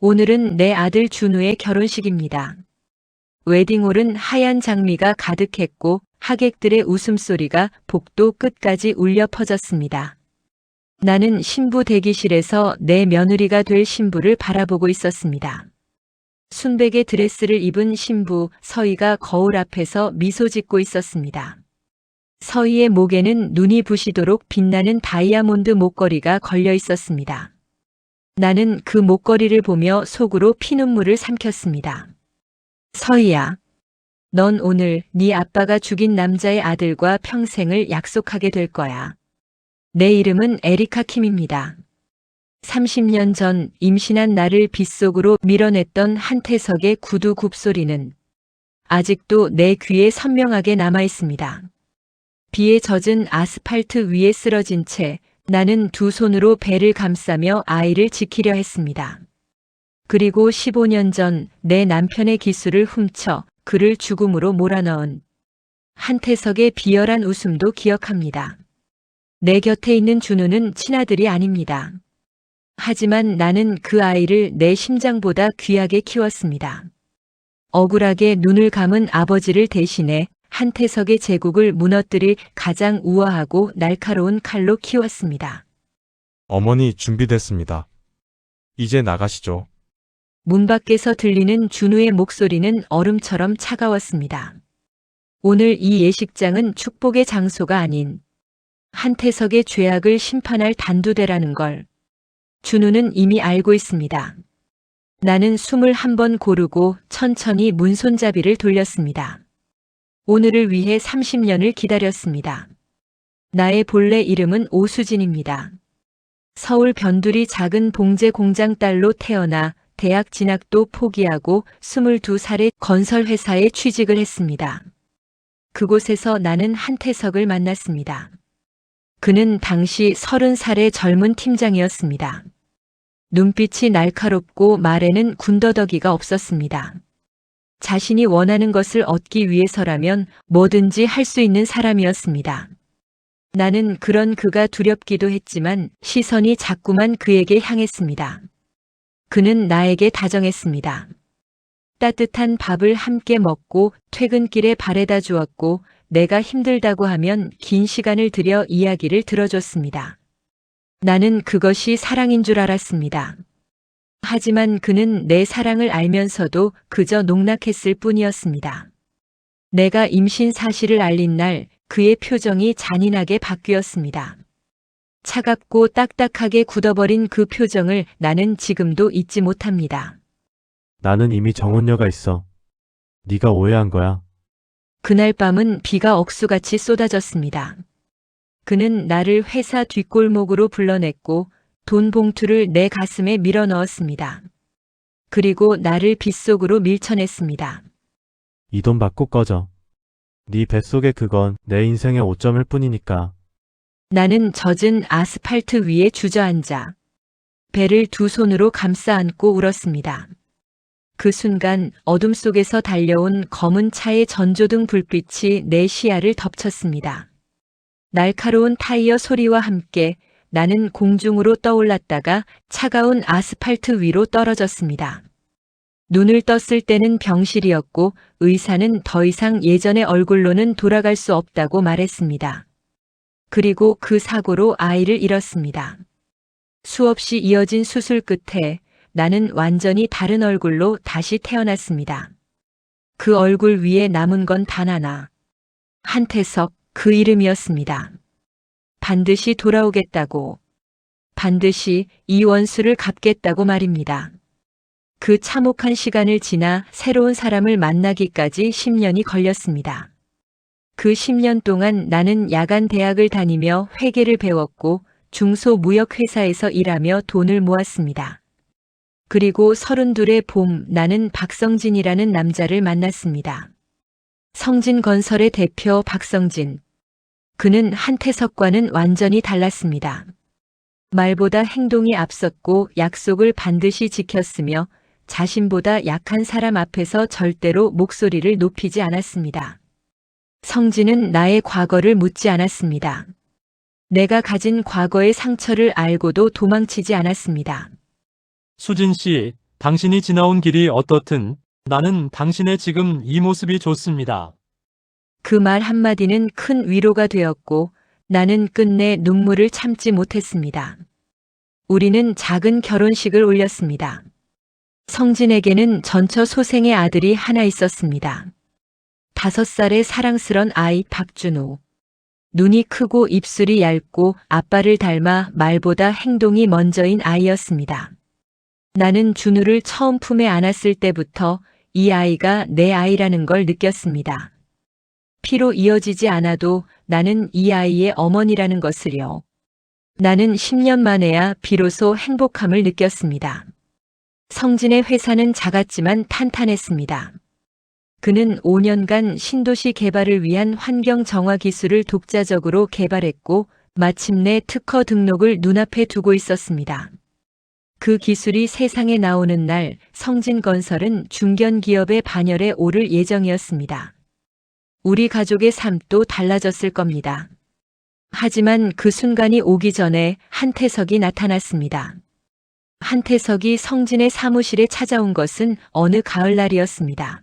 오늘은 내 아들 준우의 결혼식입니다. 웨딩홀은 하얀 장미가 가득했고 하객들의 웃음소리가 복도 끝까지 울려 퍼졌습니다. 나는 신부 대기실에서 내 며느리가 될 신부를 바라보고 있었습니다. 순백의 드레스를 입은 신부 서희가 거울 앞에서 미소 짓고 있었습니다. 서희의 목에는 눈이 부시도록 빛나는 다이아몬드 목걸이가 걸려 있었습니다. 나는 그 목걸이를 보며 속으로 피눈물을 삼켰습니다. 서희야, 넌 오늘 네 아빠가 죽인 남자의 아들과 평생을 약속하게 될 거야. 내 이름은 에리카 킴입니다. 30년 전 임신한 나를 빗속으로 밀어냈던 한태석의 구두 굽소리는 아직도 내 귀에 선명하게 남아 있습니다. 비에 젖은 아스팔트 위에 쓰러진 채 나는 두 손으로 배를 감싸며 아이를 지키려 했습니다. 그리고 15년 전 내 남편의 기술을 훔쳐 그를 죽음으로 몰아넣은 한태석의 비열한 웃음도 기억합니다. 내 곁에 있는 준우는 친아들이 아닙니다. 하지만 나는 그 아이를 내 심장보다 귀하게 키웠습니다. 억울하게 눈을 감은 아버지를 대신해 한태석의 제국을 무너뜨릴 가장 우아하고 날카로운 칼로 키웠습니다. 어머니 준비됐습니다. 이제 나가시죠. 문 밖에서 들리는 준우의 목소리는 얼음처럼 차가웠습니다. 오늘 이 예식장은 축복의 장소가 아닌 한태석의 죄악을 심판할 단두대라는 걸 준우는 이미 알고 있습니다. 나는 숨을 한번 고르고 천천히 문손잡이를 돌렸습니다. 오늘을 위해 30년을 기다렸습니다. 나의 본래 이름은 오수진입니다. 서울 변두리 작은 봉제 공장 딸로 태어나 대학 진학도 포기하고 22살에 건설회사에 취직을 했습니다. 그곳에서 나는 한태석을 만났습니다. 그는 당시 30살의 젊은 팀장이었습니다. 눈빛이 날카롭고 말에는 군더더기가 없었습니다. 자신이 원하는 것을 얻기 위해서라면 뭐든지 할 수 있는 사람이었습니다. 나는 그런 그가 두렵기도 했지만 시선이 자꾸만 그에게 향했습니다. 그는 나에게 다정했습니다. 따뜻한 밥을 함께 먹고 퇴근길에 바래다 주었고 내가 힘들다고 하면 긴 시간을 들여 이야기를 들어줬습니다. 나는 그것이 사랑인 줄 알았습니다. 하지만 그는 내 사랑을 알면서도 그저 농락했을 뿐이었습니다. 내가 임신 사실을 알린 날 그의 표정이 잔인하게 바뀌었습니다. 차갑고 딱딱하게 굳어버린 그 표정을 나는 지금도 잊지 못합니다. 나는 이미 정혼녀가 있어. 네가 오해한 거야. 그날 밤은 비가 억수같이 쏟아졌습니다. 그는 나를 회사 뒷골목으로 불러냈고 돈 봉투를 내 가슴에 밀어 넣었습니다. 그리고 나를 빗속으로 밀쳐냈습니다. 이 돈 받고 꺼져. 네 뱃속에 그건 내 인생의 오점일 뿐이니까. 나는 젖은 아스팔트 위에 주저앉아 배를 두 손으로 감싸 안고 울었습니다. 그 순간 어둠 속에서 달려온 검은 차의 전조등 불빛이 내 시야를 덮쳤습니다. 날카로운 타이어 소리와 함께 나는 공중으로 떠올랐다가 차가운 아스팔트 위로 떨어졌습니다. 눈을 떴을 때는 병실이었고 의사는 더 이상 예전의 얼굴로는 돌아갈 수 없다고 말했습니다. 그리고 그 사고로 아이를 잃었습니다. 수없이 이어진 수술 끝에 나는 완전히 다른 얼굴로 다시 태어났습니다. 그 얼굴 위에 남은 건 단 하나. 한태석, 그 이름이었습니다. 반드시 돌아오겠다고. 반드시 이 원수를 갚겠다고 말입니다. 그 참혹한 시간을 지나 새로운 사람을 만나기까지 10년이 걸렸습니다. 그 10년 동안 나는 야간 대학을 다니며 회계를 배웠고 중소무역회사에서 일하며 돈을 모았습니다. 그리고 32의 봄 나는 박성진이라는 남자를 만났습니다. 성진건설의 대표 박성진. 그는 한태석과는 완전히 달랐습니다. 말보다 행동이 앞섰고 약속을 반드시 지켰으며 자신보다 약한 사람 앞에서 절대로 목소리를 높이지 않았습니다. 성진은 나의 과거를 묻지 않았습니다. 내가 가진 과거의 상처를 알고도 도망치지 않았습니다. 수진 씨, 당신이 지나온 길이 어떻든 나는 당신의 지금 이 모습이 좋습니다. 그 말 한마디는 큰 위로가 되었고 나는 끝내 눈물을 참지 못했습니다. 우리는 작은 결혼식을 올렸습니다. 성진에게는 전처 소생의 아들이 하나 있었습니다. 5살의 사랑스런 아이 박준호. 눈이 크고 입술이 얇고 아빠를 닮아 말보다 행동이 먼저인 아이였습니다. 나는 준우를 처음 품에 안았을 때부터 이 아이가 내 아이라는 걸 느꼈습니다. 피로 이어지지 않아도 나는 이 아이의 어머니라는 것을요. 나는 10년 만에야 비로소 행복함을 느꼈습니다. 성진의 회사는 작았지만 탄탄했습니다. 그는 5년간 신도시 개발을 위한 환경 정화 기술을 독자적으로 개발했고 마침내 특허 등록을 눈앞에 두고 있었습니다. 그 기술이 세상에 나오는 날 성진건설은 중견기업의 반열에 오를 예정이었습니다. 우리 가족의 삶도 달라졌을 겁니다. 하지만 그 순간이 오기 전에 한태석이 나타났습니다. 한태석이 성진의 사무실에 찾아온 것은 어느 가을날이었습니다.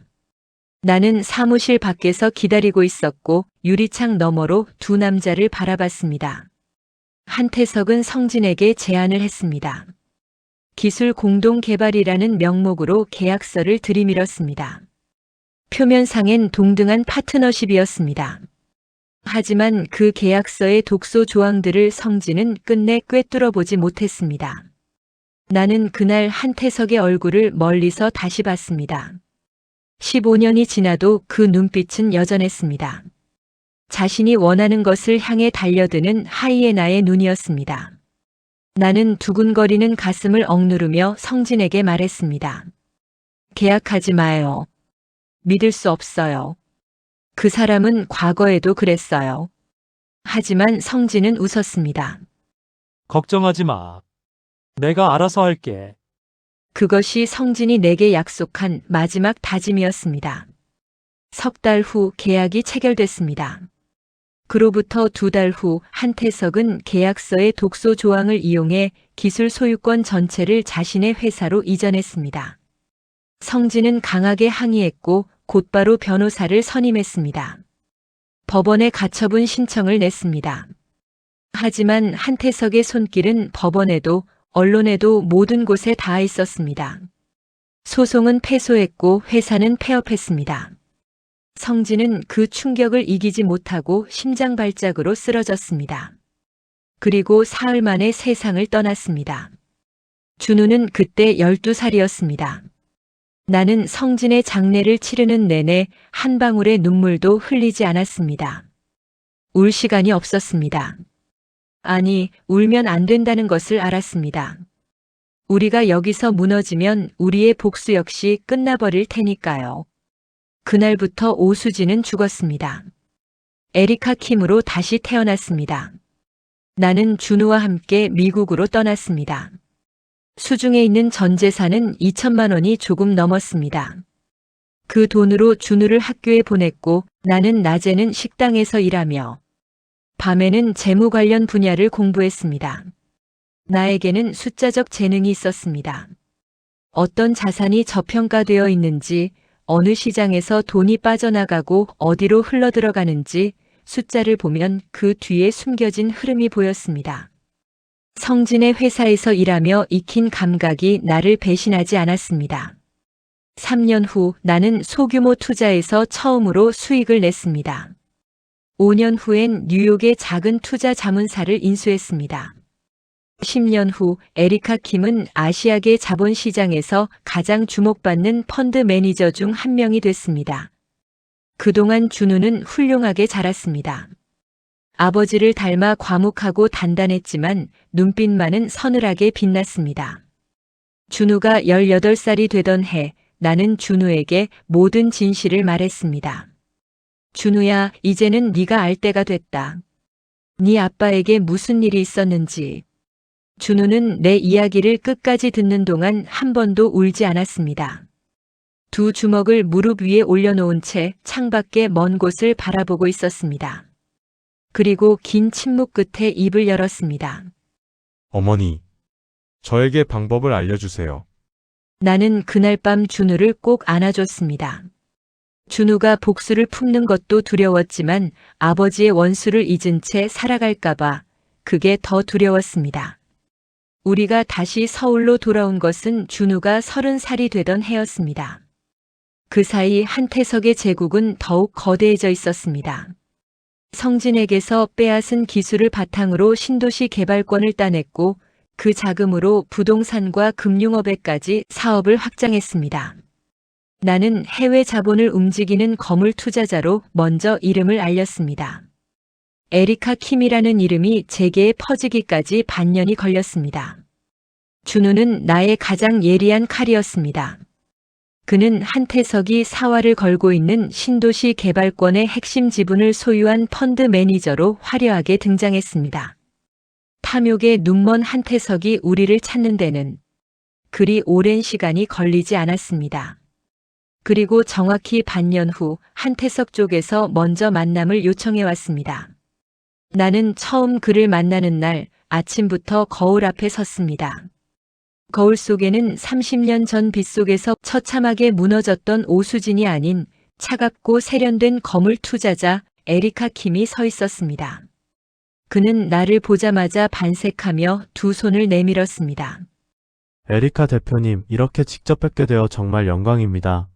나는 사무실 밖에서 기다리고 있었고 유리창 너머로 두 남자를 바라봤습니다. 한태석은 성진에게 제안을 했습니다. 기술 공동 개발이라는 명목으로 계약서를 들이밀었습니다. 표면상엔 동등한 파트너십이었습니다. 하지만 그 계약서의 독소 조항들을 성진은 끝내 꿰뚫어 보지 못했습니다. 나는 그날 한태석의 얼굴을 멀리서 다시 봤습니다. 15년이 지나도 그 눈빛은 여전했습니다. 자신이 원하는 것을 향해 달려드는 하이에나의 눈이었습니다. 나는 두근거리는 가슴을 억누르며 성진에게 말했습니다. 계약하지 마요. 믿을 수 없어요. 그 사람은 과거에도 그랬어요. 하지만 성진은 웃었습니다. 걱정하지 마. 내가 알아서 할게. 그것이 성진이 내게 약속한 마지막 다짐이었습니다. 3달 후 계약이 체결됐습니다. 그로부터 2달 후 한태석은 계약서의 독소 조항을 이용해 기술 소유권 전체를 자신의 회사로 이전했습니다. 성진은 강하게 항의했고 곧바로 변호사를 선임했습니다. 법원에 가처분 신청을 냈습니다. 하지만 한태석의 손길은 법원에도 언론에도 모든 곳에 닿아 있었습니다. 소송은 패소했고 회사는 폐업했습니다. 성진은 그 충격을 이기지 못하고 심장 발작으로 쓰러졌습니다. 그리고 사흘 만에 세상을 떠났습니다. 준우는 그때 12살이었습니다. 나는 성진의 장례를 치르는 내내 한 방울의 눈물도 흘리지 않았습니다. 울 시간이 없었습니다. 아니, 울면 안 된다는 것을 알았습니다. 우리가 여기서 무너지면 우리의 복수 역시 끝나버릴 테니까요. 그날부터 오수진은 죽었습니다. 에리카 킴으로 다시 태어났습니다. 나는 준우와 함께 미국으로 떠났습니다. 수중에 있는 전 재산은 2천만 원이 조금 넘었습니다. 그 돈으로 준우를 학교에 보냈고 나는 낮에는 식당에서 일하며 밤에는 재무 관련 분야를 공부했습니다. 나에게는 숫자적 재능이 있었습니다. 어떤 자산이 저평가되어 있는지, 어느 시장에서 돈이 빠져나가고 어디로 흘러들어가는지 숫자를 보면 그 뒤에 숨겨진 흐름이 보였습니다. 성진의 회사에서 일하며 익힌 감각이 나를 배신하지 않았습니다. 3년 후 나는 소규모 투자에서 처음으로 수익을 냈습니다. 5년 후엔 뉴욕의 작은 투자 자문사를 인수했습니다. 10년 후 에리카 킴은 아시아계 자본시장에서 가장 주목받는 펀드 매니저 중 한 명이 됐습니다. 그동안 준우는 훌륭하게 자랐습니다. 아버지를 닮아 과묵하고 단단했지만 눈빛만은 서늘하게 빛났습니다. 준우가 18살이 되던 해 나는 준우에게 모든 진실을 말했습니다. 준우야, 이제는 네가 알 때가 됐다. 네 아빠에게 무슨 일이 있었는지. 준우는 내 이야기를 끝까지 듣는 동안 한 번도 울지 않았습니다. 두 주먹을 무릎 위에 올려놓은 채 창밖의 먼 곳을 바라보고 있었습니다. 그리고 긴 침묵 끝에 입을 열었습니다. 어머니, 저에게 방법을 알려주세요. 나는 그날 밤 준우를 꼭 안아줬습니다. 준우가 복수를 품는 것도 두려웠지만 아버지의 원수를 잊은 채 살아갈까봐 그게 더 두려웠습니다. 우리가 다시 서울로 돌아온 것은 준우가 30살이 되던 해였습니다. 그 사이 한태석의 제국은 더욱 거대해져 있었습니다. 성진에게서 빼앗은 기술을 바탕으로 신도시 개발권을 따냈고 그 자금으로 부동산과 금융업에까지 사업을 확장했습니다. 나는 해외 자본을 움직이는 거물 투자자로 먼저 이름을 알렸습니다. 에리카 킴이라는 이름이 제게에 퍼지기까지 반년이 걸렸습니다. 준우는 나의 가장 예리한 칼이었습니다. 그는 한태석이 사활을 걸고 있는 신도시 개발권의 핵심 지분을 소유한 펀드 매니저로 화려하게 등장했습니다. 탐욕에 눈먼 한태석이 우리를 찾는 데는 그리 오랜 시간이 걸리지 않았습니다. 그리고 정확히 반년 후 한태석 쪽에서 먼저 만남을 요청해 왔습니다. 나는 처음 그를 만나는 날 아침부터 거울 앞에 섰습니다. 거울 속에는 30년 전 빗속에서 처참하게 무너졌던 오수진이 아닌 차갑고 세련된 거물 투자자 에리카 킴이 서 있었습니다. 그는 나를 보자마자 반색하며 두 손을 내밀었습니다. 에리카 대표님, 이렇게 직접 뵙게 되어 정말 영광입니다.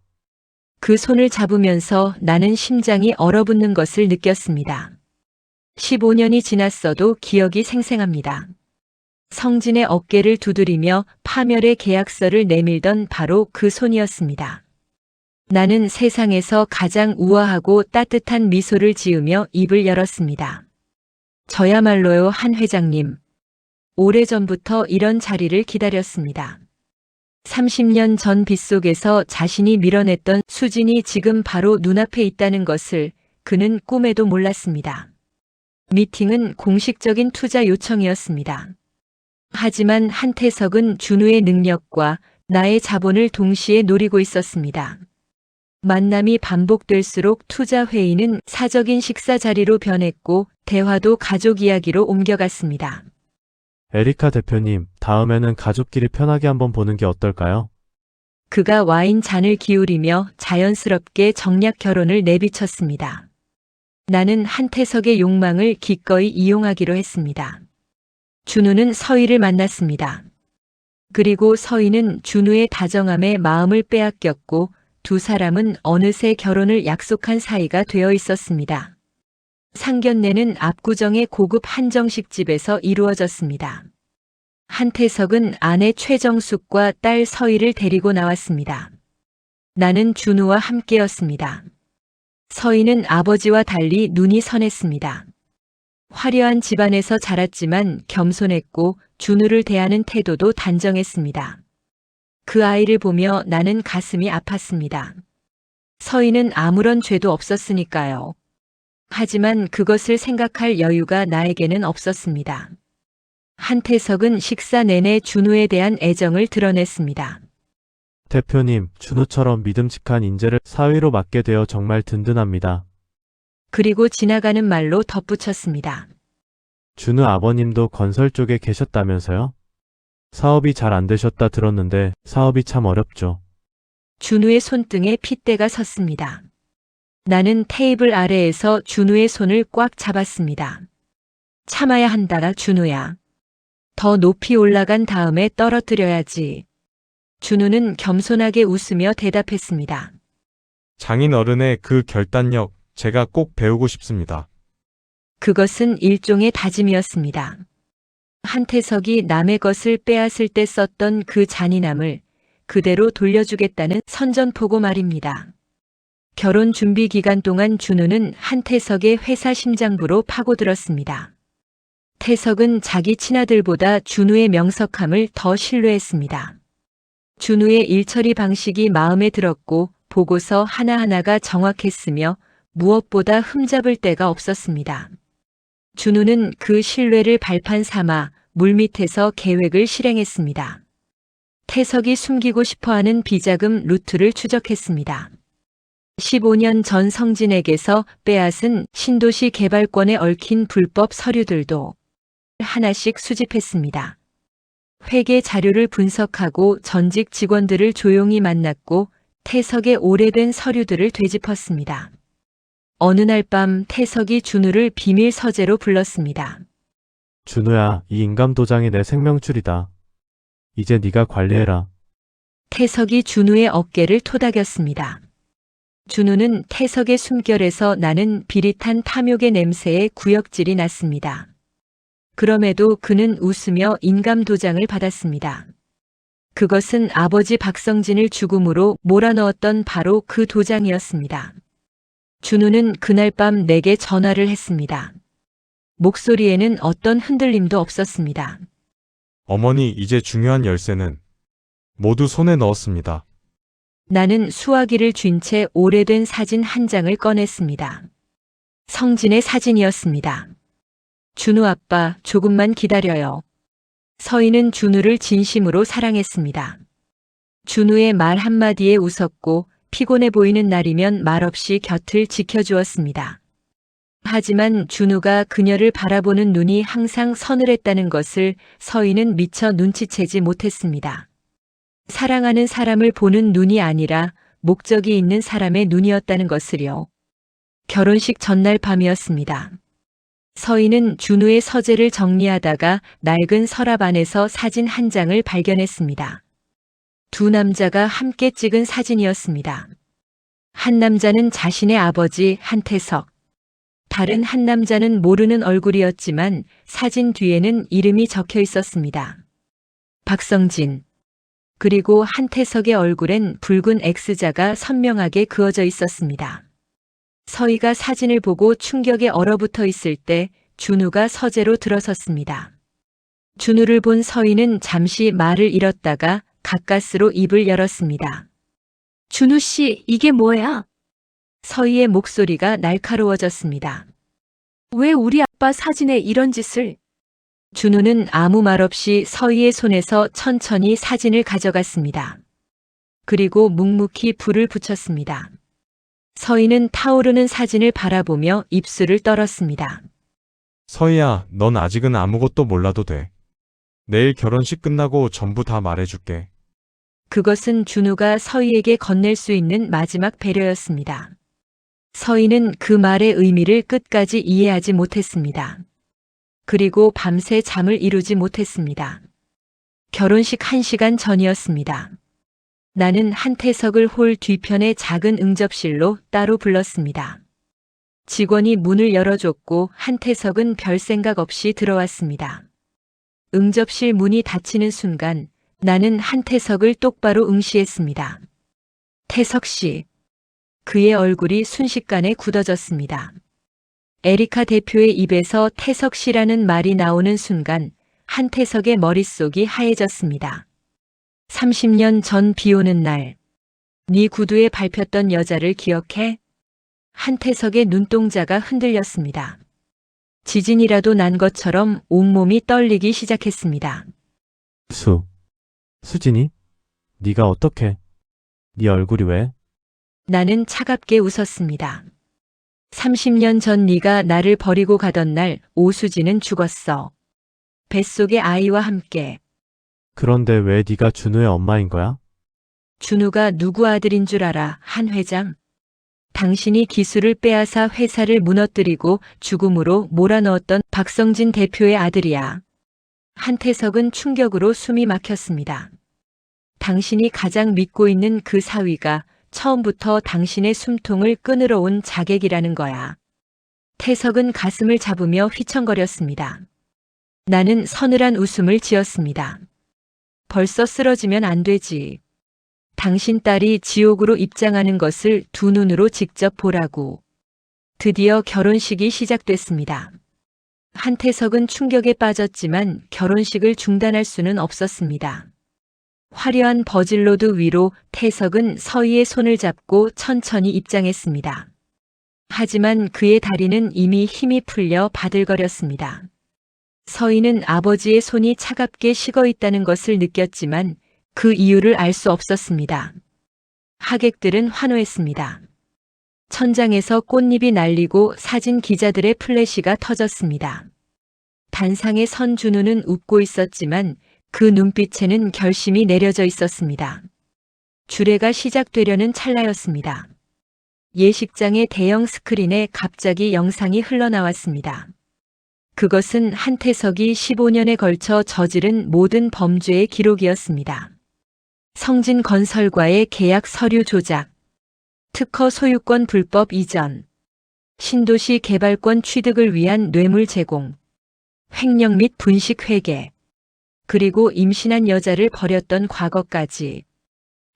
그 손을 잡으면서 나는 심장이 얼어붙는 것을 느꼈습니다. 15년이 지났어도 기억이 생생합니다. 성진의 어깨를 두드리며 파멸의 계약서를 내밀던 바로 그 손이었습니다. 나는 세상에서 가장 우아하고 따뜻한 미소를 지으며 입을 열었습니다. 저야말로요, 한 회장님. 오래전부터 이런 자리를 기다렸습니다. 30년 전 빗속에서 자신이 밀어냈던 수진이 지금 바로 눈앞에 있다는 것을 그는 꿈에도 몰랐습니다. 미팅은 공식적인 투자 요청이었습니다. 하지만 한태석은 준우의 능력과 나의 자본을 동시에 노리고 있었습니다. 만남이 반복될수록 투자 회의는 사적인 식사 자리로 변했고 대화도 가족 이야기로 옮겨갔습니다. 에리카 대표님, 다음에는 가족끼리 편하게 한번 보는 게 어떨까요? 그가 와인 잔을 기울이며 자연스럽게 정략 결혼을 내비쳤습니다. 나는 한태석의 욕망을 기꺼이 이용하기로 했습니다. 준우는 서희를 만났습니다. 그리고 서희는 준우의 다정함에 마음을 빼앗겼고 두 사람은 어느새 결혼을 약속한 사이가 되어 있었습니다. 상견례는 압구정의 고급 한정식집에서 이루어졌습니다. 한태석은 아내 최정숙과 딸 서희를 데리고 나왔습니다. 나는 준우와 함께였습니다. 서희는 아버지와 달리 눈이 선했습니다. 화려한 집안에서 자랐지만 겸손했고 준우를 대하는 태도도 단정했습니다. 그 아이를 보며 나는 가슴이 아팠습니다. 서희는 아무런 죄도 없었으니까요. 하지만 그것을 생각할 여유가 나에게는 없었습니다. 한태석은 식사 내내 준우에 대한 애정을 드러냈습니다. 대표님, 준우처럼 믿음직한 인재를 사위로 맡게 되어 정말 든든합니다. 그리고 지나가는 말로 덧붙였습니다. 준우 아버님도 건설 쪽에 계셨다면서요? 사업이 잘 안 되셨다 들었는데 사업이 참 어렵죠. 준우의 손등에 핏대가 섰습니다. 나는 테이블 아래에서 준우의 손을 꽉 잡았습니다. 참아야 한다, 준우야. 더 높이 올라간 다음에 떨어뜨려야지. 준우는 겸손하게 웃으며 대답했습니다. 장인 어른의 그 결단력, 제가 꼭 배우고 싶습니다. 그것은 일종의 다짐이었습니다. 한태석이 남의 것을 빼앗을 때 썼던 그 잔인함을 그대로 돌려주겠다는 선전포고 말입니다. 결혼 준비 기간 동안 준우는 한태석의 회사 심장부로 파고들었습니다. 태석은 자기 친아들보다 준우의 명석함을 더 신뢰했습니다. 준우의 일처리 방식이 마음에 들었고 보고서 하나하나가 정확했으며 무엇보다 흠잡을 데가 없었습니다. 준우는 그 신뢰를 발판 삼아 물밑에서 계획을 실행했습니다. 태석이 숨기고 싶어하는 비자금 루트를 추적했습니다. 15년 전 성진에게서 빼앗은 신도시 개발권에 얽힌 불법 서류들도 하나씩 수집했습니다. 회계 자료를 분석하고 전직 직원들을 조용히 만났고 태석의 오래된 서류들을 되짚었습니다. 어느 날 밤 태석이 준우를 비밀 서재로 불렀습니다. 준우야, 이 인감도장이 내 생명줄이다. 이제 네가 관리해라. 태석이 준우의 어깨를 토닥였습니다. 준우는 태석의 숨결에서 나는 비릿한 탐욕의 냄새에 구역질이 났습니다. 그럼에도 그는 웃으며 인감도장을 받았습니다. 그것은 아버지 박성진을 죽음으로 몰아넣었던 바로 그 도장이었습니다. 준우는 그날 밤 내게 전화를 했습니다. 목소리에는 어떤 흔들림도 없었습니다. 어머니, 이제 중요한 열쇠는 모두 손에 넣었습니다. 나는 수화기를 쥔 채 오래된 사진 한 장을 꺼냈습니다. 성진의 사진이었습니다. 준우 아빠, 조금만 기다려요. 서희는 준우를 진심으로 사랑했습니다. 준우의 말 한마디에 웃었고 피곤해 보이는 날이면 말없이 곁을 지켜주었습니다. 하지만 준우가 그녀를 바라보는 눈이 항상 서늘했다는 것을 서희는 미처 눈치채지 못했습니다. 사랑하는 사람을 보는 눈이 아니라 목적이 있는 사람의 눈이었다는 것을요. 결혼식 전날 밤이었습니다. 서희는 준우의 서재를 정리하다가 낡은 서랍 안에서 사진 한 장을 발견했습니다. 두 남자가 함께 찍은 사진이었습니다. 한 남자는 자신의 아버지 한태석, 다른 한 남자는 모르는 얼굴이었지만 사진 뒤에는 이름이 적혀 있었습니다. 박성진. 그리고 한태석의 얼굴엔 붉은 X자가 선명하게 그어져 있었습니다. 서희가 사진을 보고 충격에 얼어붙어 있을 때 준우가 서재로 들어섰습니다. 준우를 본 서희는 잠시 말을 잃었다가 가까스로 입을 열었습니다. 준우 씨, 이게 뭐야? 서희의 목소리가 날카로워졌습니다. 왜 우리 아빠 사진에 이런 짓을? 준우는 아무 말 없이 서희의 손에서 천천히 사진을 가져갔습니다. 그리고 묵묵히 불을 붙였습니다. 서희는 타오르는 사진을 바라보며 입술을 떨었습니다. 서희야, 넌 아직은 아무것도 몰라도 돼. 내일 결혼식 끝나고 전부 다 말해줄게. 그것은 준우가 서희에게 건넬 수 있는 마지막 배려였습니다. 서희는 그 말의 의미를 끝까지 이해하지 못했습니다. 그리고 밤새 잠을 이루지 못했습니다. 결혼식 1시간 전이었습니다. 나는 한태석을 홀 뒤편의 작은 응접실로 따로 불렀습니다. 직원이 문을 열어줬고 한태석은 별 생각 없이 들어왔습니다. 응접실 문이 닫히는 순간 나는 한태석을 똑바로 응시했습니다. 태석 씨. 그의 얼굴이 순식간에 굳어졌습니다. 에리카 대표의 입에서 태석 씨라는 말이 나오는 순간 한태석의 머릿속이 하얘졌습니다. 30년 전 비 오는 날, 네 구두에 밟혔던 여자를 기억해? 한태석의 눈동자가 흔들렸습니다. 지진이라도 난 것처럼 온몸이 떨리기 시작했습니다. 수진이? 네가 어떻게? 네 얼굴이 왜? 나는 차갑게 웃었습니다. 30년 전 네가 나를 버리고 가던 날 오수진은 죽었어. 뱃속의 아이와 함께. 그런데 왜 네가 준우의 엄마인 거야? 준우가 누구 아들인 줄 알아, 한 회장? 당신이 기술을 빼앗아 회사를 무너뜨리고 죽음으로 몰아넣었던 박성진 대표의 아들이야. 한태석은 충격으로 숨이 막혔습니다. 당신이 가장 믿고 있는 그 사위가 처음부터 당신의 숨통을 끊으러 온 자객이라는 거야. 태석은 가슴을 잡으며 휘청거렸습니다. 나는 서늘한 웃음을 지었습니다. 벌써 쓰러지면 안 되지. 당신 딸이 지옥으로 입장하는 것을 두 눈으로 직접 보라고. 드디어 결혼식이 시작됐습니다. 한태석은 충격에 빠졌지만 결혼식을 중단할 수는 없었습니다. 화려한 버질로드 위로 태석은 서희의 손을 잡고 천천히 입장했습니다. 하지만 그의 다리는 이미 힘이 풀려 바들거렸습니다. 서희는 아버지의 손이 차갑게 식어 있다는 것을 느꼈지만 그 이유를 알 수 없었습니다. 하객들은 환호했습니다. 천장에서 꽃잎이 날리고 사진 기자들의 플래시가 터졌습니다. 단상에 선 준우는 웃고 있었지만 그 눈빛에는 결심이 내려져 있었습니다. 주례가 시작되려는 찰나였습니다. 예식장의 대형 스크린에 갑자기 영상이 흘러나왔습니다. 그것은 한태석이 15년에 걸쳐 저지른 모든 범죄의 기록이었습니다. 성진건설과의 계약 서류 조작, 특허 소유권 불법 이전, 신도시 개발권 취득을 위한 뇌물 제공, 횡령 및 분식 회계, 그리고 임신한 여자를 버렸던 과거까지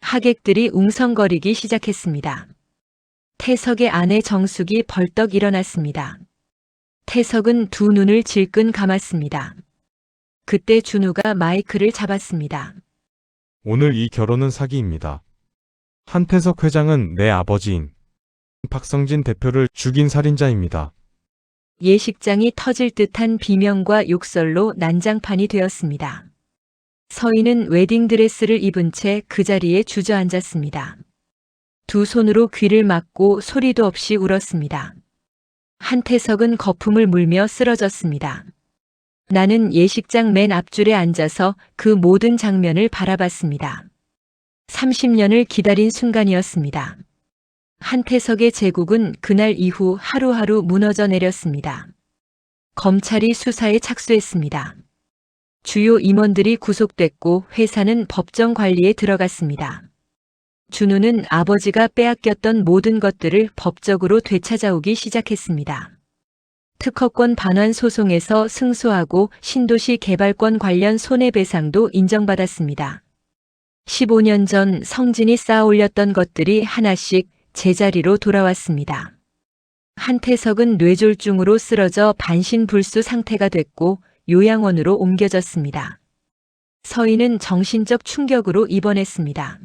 하객들이 웅성거리기 시작했습니다. 태석의 아내 정숙이 벌떡 일어났습니다. 태석은 두 눈을 질끈 감았습니다. 그때 준우가 마이크를 잡았습니다. 오늘 이 결혼은 사기입니다. 한태석 회장은 내 아버지인 박성진 대표를 죽인 살인자입니다. 예식장이 터질 듯한 비명과 욕설로 난장판이 되었습니다. 서인은 웨딩드레스를 입은 채 그 자리에 주저앉았습니다. 두 손으로 귀를 막고 소리도 없이 울었습니다. 한태석은 거품을 물며 쓰러졌습니다. 나는 예식장 맨 앞줄에 앉아서 그 모든 장면을 바라봤습니다. 30년을 기다린 순간이었습니다. 한태석의 제국은 그날 이후 하루하루 무너져 내렸습니다. 검찰이 수사에 착수했습니다. 주요 임원들이 구속됐고 회사는 법정 관리에 들어갔습니다. 준우는 아버지가 빼앗겼던 모든 것들을 법적으로 되찾아오기 시작했습니다. 특허권 반환 소송에서 승소하고 신도시 개발권 관련 손해배상도 인정받았습니다. 15년 전 성진이 쌓아 올렸던 것들이 하나씩 제자리로 돌아왔습니다. 한태석은 뇌졸중으로 쓰러져 반신불수 상태가 됐고 요양원으로 옮겨졌습니다. 서인은 정신적 충격으로 입원했습니다.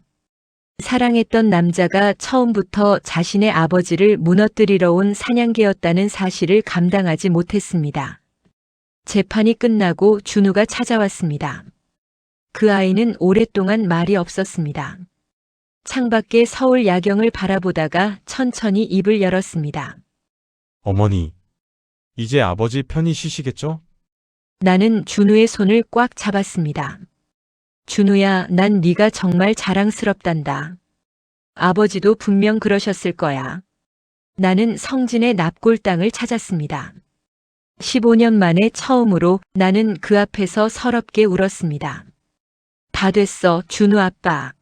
사랑했던 남자가 처음부터 자신의 아버지를 무너뜨리러 온 사냥개였다는 사실을 감당하지 못했습니다. 재판이 끝나고 준우가 찾아왔습니다. 그 아이는 오랫동안 말이 없었습니다. 창밖에 서울 야경을 바라보다가 천천히 입을 열었습니다. 어머니, 이제 아버지 편히 쉬시겠죠? 나는 준우의 손을 꽉 잡았습니다. 준우야, 난 네가 정말 자랑스럽단다. 아버지도 분명 그러셨을 거야. 나는 성진의 납골 땅을 찾았습니다. 15년 만에 처음으로 나는 그 앞에서 서럽게 울었습니다. 다 됐어, 준우 아빠.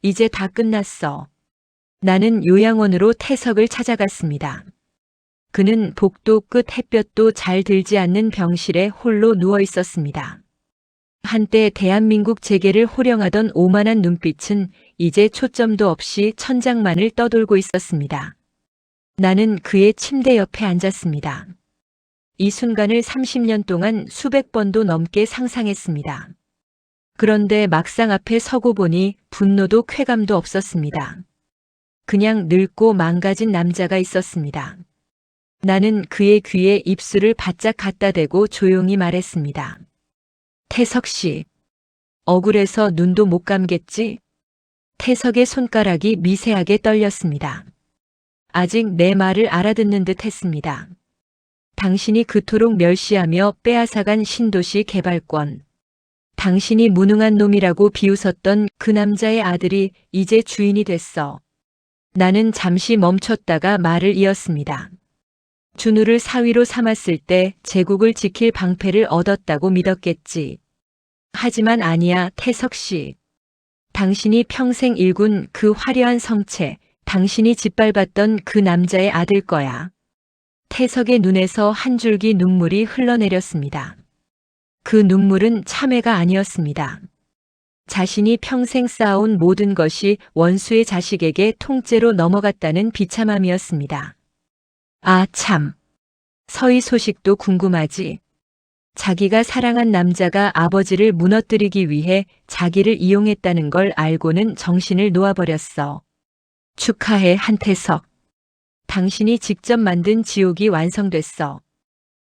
이제 다 끝났어. 나는 요양원으로 태석을 찾아갔습니다. 그는 복도 끝 햇볕도 잘 들지 않는 병실에 홀로 누워 있었습니다. 한때 대한민국 재계를 호령하던 오만한 눈빛은 이제 초점도 없이 천장만을 떠돌고 있었습니다. 나는 그의 침대 옆에 앉았습니다. 이 순간을 30년 동안 수백 번도 넘게 상상했습니다. 그런데 막상 앞에 서고 보니 분노도 쾌감도 없었습니다. 그냥 늙고 망가진 남자가 있었습니다. 나는 그의 귀에 입술을 바짝 갖다 대고 조용히 말했습니다. 태석 씨, 억울해서 눈도 못 감겠지? 태석의 손가락이 미세하게 떨렸습니다. 아직 내 말을 알아듣는 듯 했습니다. 당신이 그토록 멸시하며 빼앗아간 신도시 개발권. 당신이 무능한 놈이라고 비웃었던 그 남자의 아들이 이제 주인이 됐어. 나는 잠시 멈췄다가 말을 이었습니다. 준우를 사위로 삼았을 때 제국을 지킬 방패를 얻었다고 믿었겠지. 하지만 아니야, 태석 씨. 당신이 평생 일군 그 화려한 성체, 당신이 짓밟았던 그 남자의 아들 거야. 태석의 눈에서 한 줄기 눈물이 흘러내렸습니다. 그 눈물은 참회가 아니었습니다. 자신이 평생 쌓아온 모든 것이 원수의 자식에게 통째로 넘어갔다는 비참함이었습니다. 아, 참. 서희 소식도 궁금하지. 자기가 사랑한 남자가 아버지를 무너뜨리기 위해 자기를 이용했다는 걸 알고는 정신을 놓아버렸어. 축하해, 한태석. 당신이 직접 만든 지옥이 완성됐어.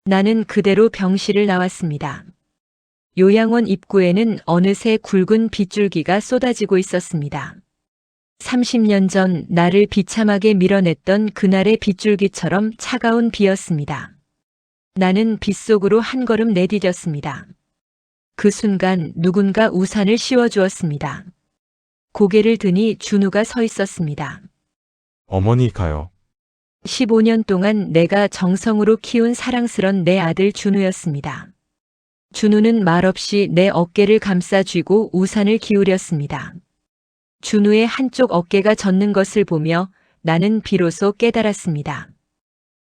나는 그대로 병실을 나왔습니다. 요양원 입구에는 어느새 굵은 빗줄기가 쏟아지고 있었습니다. 30년 전 나를 비참하게 밀어냈던 그날의 빗줄기처럼 차가운 비였습니다. 나는 빗속으로 한 걸음 내디뎠습니다. 그 순간 누군가 우산을 씌워주었습니다. 고개를 드니 준우가 서 있었습니다. 어머니 가요. 15년 동안 내가 정성으로 키운 사랑스런 내 아들 준우였습니다. 준우는 말없이 내 어깨를 감싸 쥐고 우산을 기울였습니다. 준우의 한쪽 어깨가 젖는 것을 보며 나는 비로소 깨달았습니다.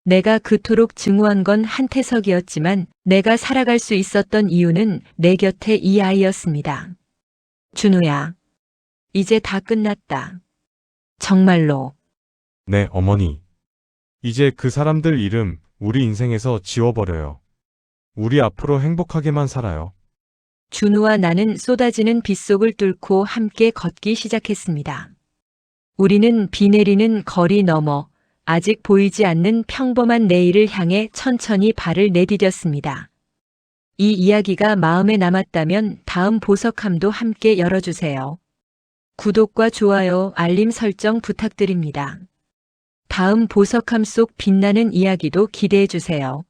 내가 그토록 증오한 건 한태석이었지만 내가 살아갈 수 있었던 이유는 내 곁에 이 아이였습니다. 준우야, 이제 다 끝났다. 정말로. 네, 어머니. 이제 그 사람들 이름 우리 인생에서 지워버려요. 우리 앞으로 행복하게만 살아요. 준우와 나는 쏟아지는 빗속을 뚫고 함께 걷기 시작했습니다. 우리는 비 내리는 거리 너머 아직 보이지 않는 평범한 내일을 향해 천천히 발을 내디뎠습니다. 이 이야기가 마음에 남았다면 다음 보석함도 함께 열어주세요. 구독과 좋아요, 알림 설정 부탁드립니다. 다음 보석함 속 빛나는 이야기도 기대해 주세요.